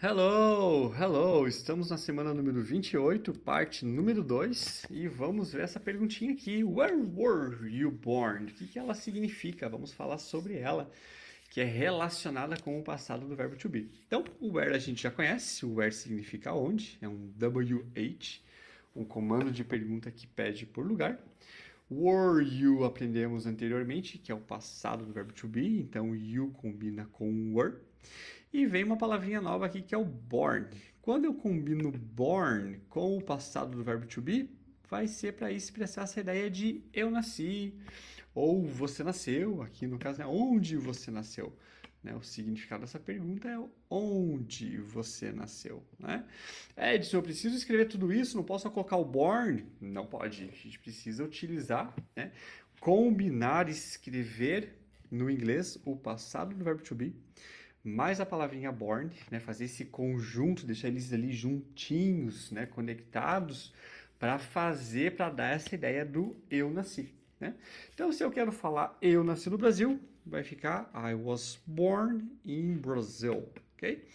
Hello, hello! Estamos na semana número 28, parte número 2, e vamos ver essa perguntinha aqui. Where were you born? O que ela significa? Vamos falar sobre ela, que é relacionada com o passado do verbo to be. Então, o where a gente já conhece, o where significa onde, é um WH, um comando de pergunta que pede por lugar. Were you aprendemos anteriormente, que é o passado do verbo to be, então you combina com were. E vem uma palavrinha nova aqui que é o born. Quando eu combino born com o passado do verbo to be, vai ser para expressar essa ideia de eu nasci ou você nasceu. Aqui no caso é onde você nasceu. Né? O significado dessa pergunta é onde você nasceu. Né? Edson, eu preciso escrever tudo isso, não posso só colocar o born? Não pode, a gente precisa utilizar, né? Combinar, escrever no inglês o passado do verbo to be mais a palavrinha born, né, fazer esse conjunto, deixar eles ali juntinhos, né, conectados, para dar essa ideia do eu nasci. Né? Então, se eu quero falar eu nasci no Brasil, vai ficar I was born in Brazil. Ok?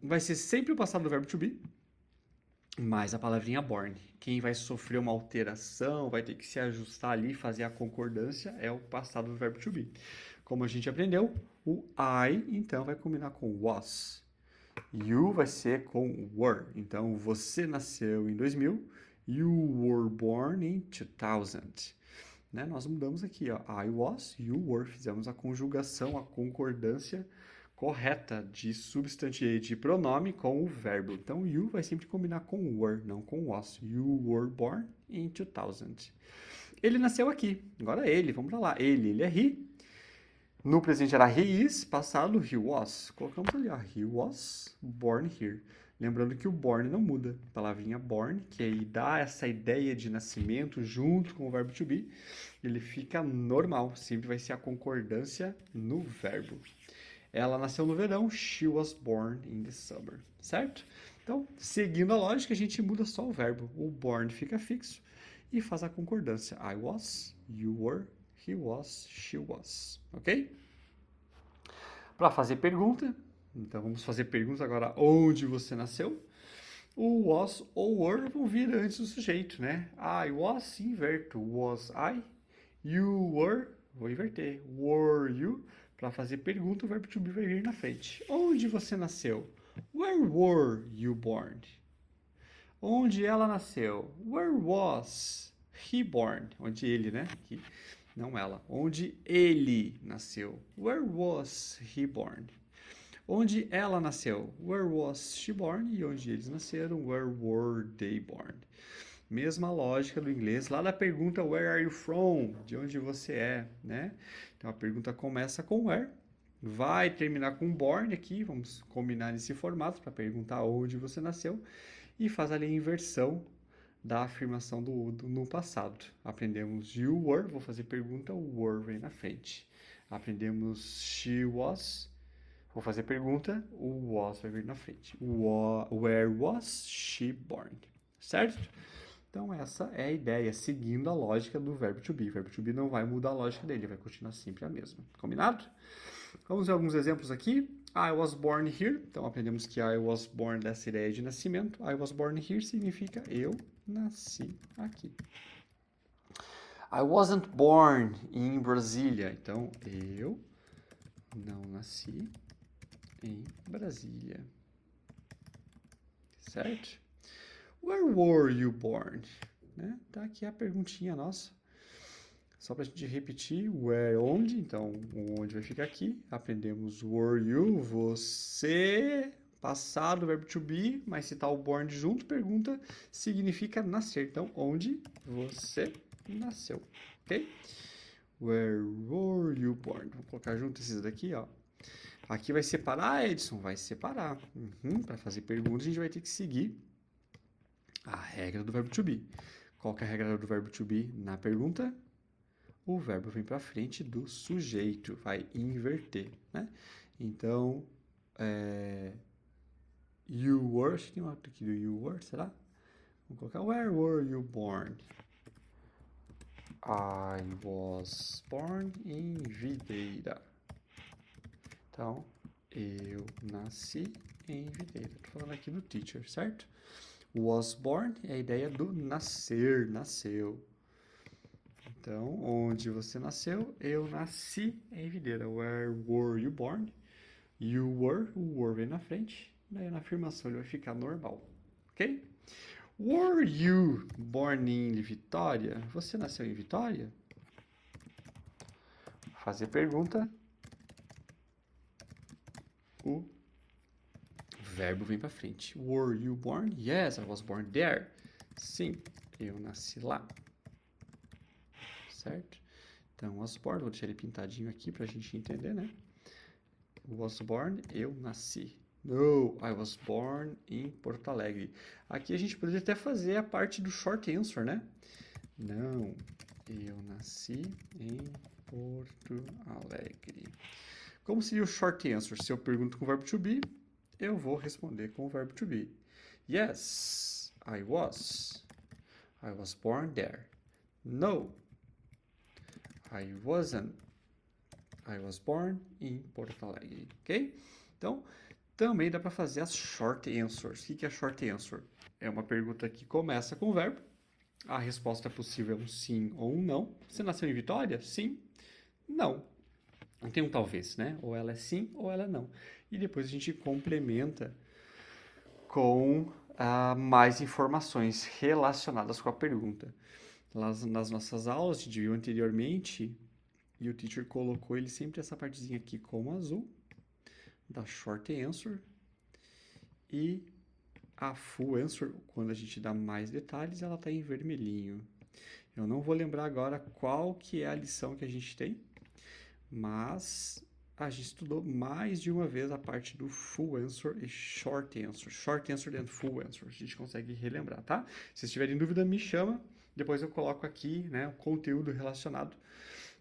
Vai ser sempre o passado do verbo to be, mais a palavrinha born. Quem vai sofrer uma alteração, vai ter que se ajustar ali, fazer a concordância, é o passado do verbo to be. Como a gente aprendeu, o I, então, vai combinar com was. You vai ser com were. Então, você nasceu em 2000. You were born in 2000. Né? Nós mudamos aqui, ó. I was, you were. Fizemos a conjugação, a concordância correta de substantivo e de pronome com o verbo. Então, you vai sempre combinar com were, não com was. You were born in 2000. Ele nasceu aqui. Agora ele, vamos para lá. Ele é he. No presente era he is, passado he was. Colocamos ali, ó, he was born here. Lembrando que o born não muda. A palavrinha born, que aí dá essa ideia de nascimento junto com o verbo to be, ele fica normal. Sempre vai ser a concordância no verbo. Ela nasceu no verão, she was born in the summer, certo? Então, seguindo a lógica, a gente muda só o verbo. O born fica fixo e faz a concordância. I was, you were, he was, she was, ok? Para fazer pergunta, então vamos fazer pergunta agora onde você nasceu. O was ou were vão vir antes do sujeito, né? I was, inverto. Was I? You were, vou inverter. Were you? Para fazer pergunta, o verbo to be vai vir na frente. Onde você nasceu? Where were you born? Onde ela nasceu? Where was he born? Onde ele, né? He, não ela. Onde ele nasceu? Where was he born? Onde ela nasceu? Where was she born? E onde eles nasceram? Where were they born? Mesma lógica do inglês, lá da pergunta Where are you from? De onde você é, né? Então a pergunta começa com where, vai terminar com born aqui, vamos combinar nesse formato para perguntar onde você nasceu e faz ali a inversão da afirmação no passado. Aprendemos you were, vou fazer pergunta, o were vem na frente. Aprendemos she was, vou fazer pergunta, o was vai vir na frente. Where was she born? Certo? Então essa é a ideia, seguindo a lógica do verbo to be. O verbo to be não vai mudar a lógica dele, vai continuar sempre a mesma. Combinado? Vamos ver alguns exemplos aqui. I was born here. Então aprendemos que I was born dessa ideia de nascimento. I was born here significa eu nasci aqui. I wasn't born in Brasília. Então eu não nasci em Brasília. Certo? Where were you born? Né? Tá aqui a perguntinha nossa. Só para a gente repetir, where, onde, então o onde vai ficar aqui. Aprendemos were you, você, passado, verbo to be, mas se tá o born junto, pergunta, significa nascer. Então, onde você nasceu, ok? Where were you born? Vamos colocar junto esses daqui, ó. Aqui vai separar, Edson? Vai separar. Para fazer perguntas, a gente vai ter que seguir a regra do verbo to be. Qual que é a regra do verbo to be na pergunta? O verbo vem para frente do sujeito, vai inverter, né? Então, you were, acho que tem uma aqui do you were, será? Vamos colocar, where were you born? I was born in Videira. Então, Eu nasci em Videira. Tô falando aqui do teacher, certo? Was born é a ideia do nascer, nasceu. Então, onde você nasceu? Eu nasci em Videira. Where were you born? You were, o were vem na frente. Daí na afirmação ele vai ficar normal. Ok? Were you born in Vitória? Você nasceu em Vitória? Fazer pergunta. O verbo vem para frente. Were you born? Yes, I was born there. Sim, eu nasci lá. Certo? Então, was born, vou deixar ele pintadinho aqui para a gente entender, né? Was born, eu nasci. No, I was born in Porto Alegre. Aqui a gente poderia até fazer a parte do short answer, né? Não, eu nasci em Porto Alegre. Como seria o short answer? Se eu pergunto com o verbo to be, eu vou responder com o verbo to be. Yes, I was. I was born there. No, I wasn't. I was born in Porto Alegre. Ok? Então, também dá para fazer as short answers. O que é short answer? É uma pergunta que começa com o verbo. A resposta possível é um sim ou um não. Você nasceu em Vitória? Sim. Não. Não tem um talvez, né? Ou ela é sim ou ela é não. E depois a gente complementa com mais informações relacionadas com a pergunta. Nas nossas aulas de viu anteriormente, e o teacher colocou ele sempre essa partezinha aqui como azul, da short answer, e a full answer, quando a gente dá mais detalhes, ela está em vermelhinho. Eu não vou lembrar agora qual que é a lição que a gente tem, mas a gente estudou mais de uma vez a parte do full answer e short answer. Short answer and full answer. A gente consegue relembrar, tá? Se vocês tiverem dúvida, me chama. Depois eu coloco aqui, né, o conteúdo relacionado,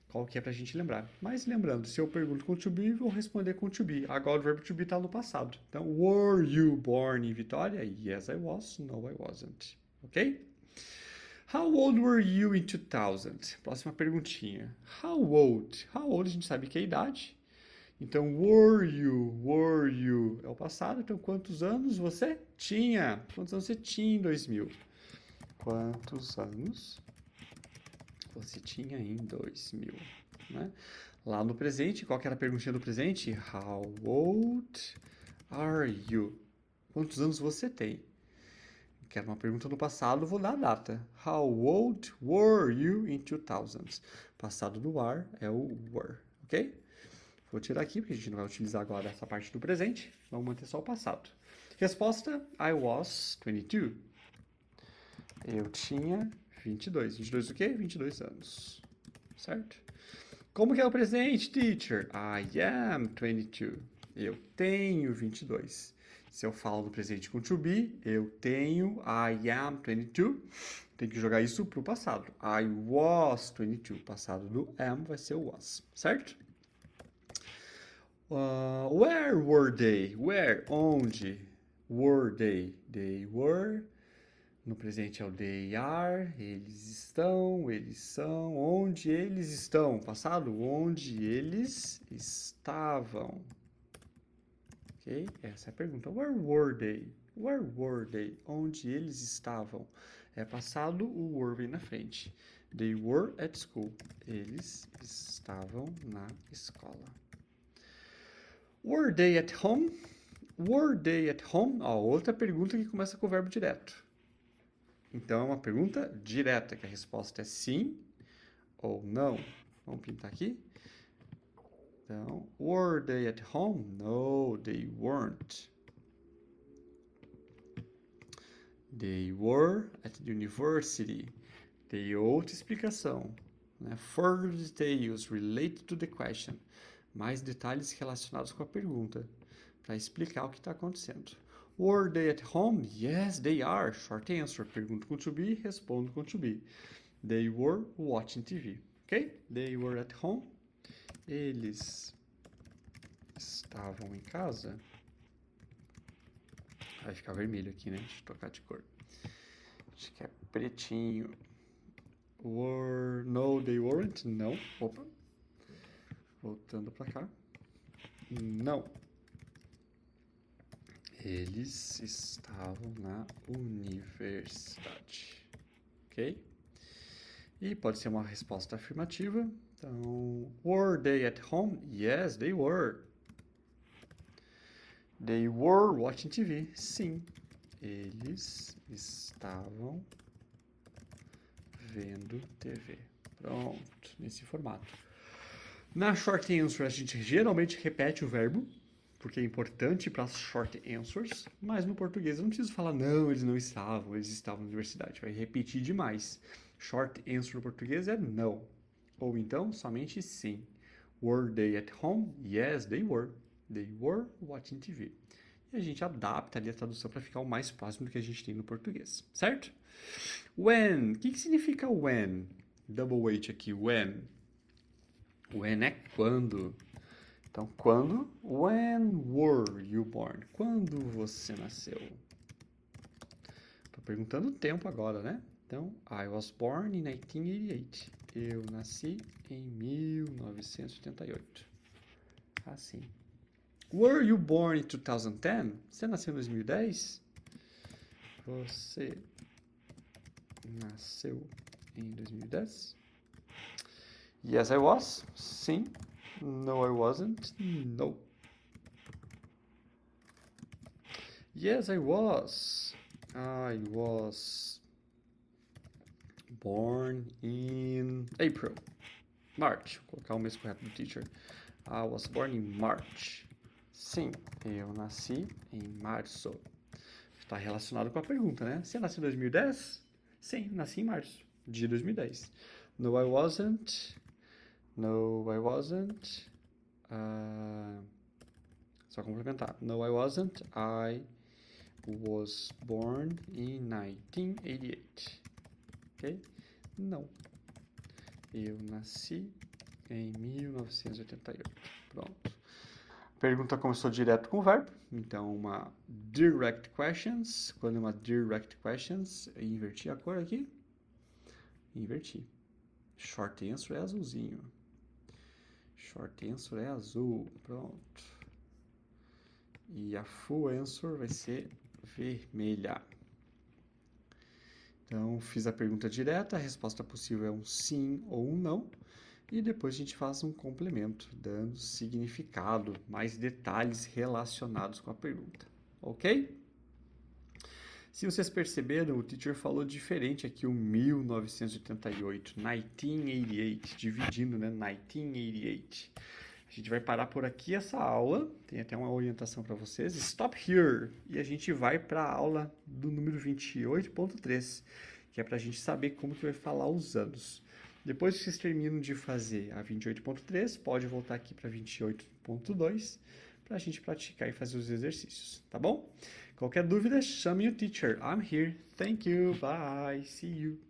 qual que é pra gente lembrar. Mas lembrando, se eu pergunto com to be, vou responder com to be. Agora o verbo to be tá no passado. Então, were you born in Vitória? Yes, I was. No, I wasn't. Ok? How old were you in 2000? Próxima perguntinha. How old? How old a gente sabe que é a idade. Então, were you é o passado. Então, quantos anos você tinha? Quantos anos você tinha em 2000? Quantos anos você tinha em 2000? Né? Lá no presente, qual que era a perguntinha do presente? How old are you? Quantos anos você tem? Quero uma pergunta no passado, vou dar a data. How old were you in 2000? Passado do are é o were, ok? Vou tirar aqui, porque a gente não vai utilizar agora essa parte do presente. Vamos manter só o passado. Resposta, I was 22. Eu tinha 22. 22 o quê? 22 anos. Certo? Como que é o presente, teacher? I am 22. Eu tenho 22. Se eu falo do presente com to be, eu tenho I am 22. Tem que jogar isso para o passado. I was 22. Passado do am vai ser o was, certo? Where were they? Where? Onde? Were they? They were. No presente é o they are. Eles estão, eles são. Onde eles estão? Passado, onde eles estavam. Ok? Essa é a pergunta. Where were they? Where were they? Onde eles estavam? É passado, o were vem na frente. They were at school. Eles estavam na escola. Were they at home? Were they at home? Ó, outra pergunta que começa com o verbo direto. Então, é uma pergunta direta, que a resposta é sim ou não. Vamos pintar aqui. Então, were they at home? No, they weren't. They were at the university. Tem outra explicação. Né? Further details related to the question. Mais detalhes relacionados com a pergunta, para explicar o que está acontecendo. Were they at home? Yes, they are. Short answer. Pergunto com to be, respondo com to be. They were watching TV. Ok? They were at home. Eles estavam em casa. Vai ficar vermelho aqui, né? Deixa eu trocar de cor. Acho que é pretinho. Were... No, they weren't. Não. Opa. Voltando para cá. Não. Eles estavam na universidade. Ok? E pode ser uma resposta afirmativa. Então, were they at home? Yes, they were. They were watching TV. Sim, eles estavam vendo TV. Pronto, nesse formato. Na short answer, a gente geralmente repete o verbo, porque é importante para as short answers, mas no português eu não preciso falar, não, eles não estavam, eles estavam na universidade. Vai repetir demais. Short answer no português é não. Ou então, somente sim. Were they at home? Yes, they were. They were watching TV. E a gente adapta ali a tradução para ficar o mais próximo do que a gente tem no português, certo? When. O que significa when? Double H aqui, when. When é quando. Então, quando? When were you born? Quando você nasceu? Estou perguntando o tempo agora, né? Então, I was born in 1988. Eu nasci em 1988. Assim. Were you born in 2010? Você nasceu em 2010? Você nasceu em 2010? Yes, I was. Sim. No, I wasn't. No. Yes, I was. I was born in April. March. Vou colocar o mês correto do teacher. I was born in March. Sim, eu nasci em março. Está relacionado com a pergunta, né? Você nasceu em 2010? Sim, nasci em março de 2010. No, I wasn't. No, I wasn't. Só complementar. No, I wasn't. I was born in 1988. Ok? Não. Eu nasci em 1988. Pronto. Pergunta começou direto com o verbo. Então, uma direct questions. Quando é uma direct questions, eu inverti a cor aqui. Inverti. Short answer é azulzinho. Short answer é azul. Pronto. E a full answer vai ser vermelha. Então, fiz a pergunta direta. A resposta possível é um sim ou um não. E depois a gente faz um complemento, dando significado, mais detalhes relacionados com a pergunta. Ok? Se vocês perceberam, o teacher falou diferente aqui o 1988, 1988, dividindo, né? 1988. A gente vai parar por aqui essa aula, tem até uma orientação para vocês. Stop here! E a gente vai para a aula do número 28.3, que é para a gente saber como que vai falar os anos. Depois que vocês terminam de fazer a 28.3, pode voltar aqui para 28.2 para a gente praticar e fazer os exercícios, tá bom? Qualquer dúvida, chame o teacher. I'm here. Thank you. Bye. See you.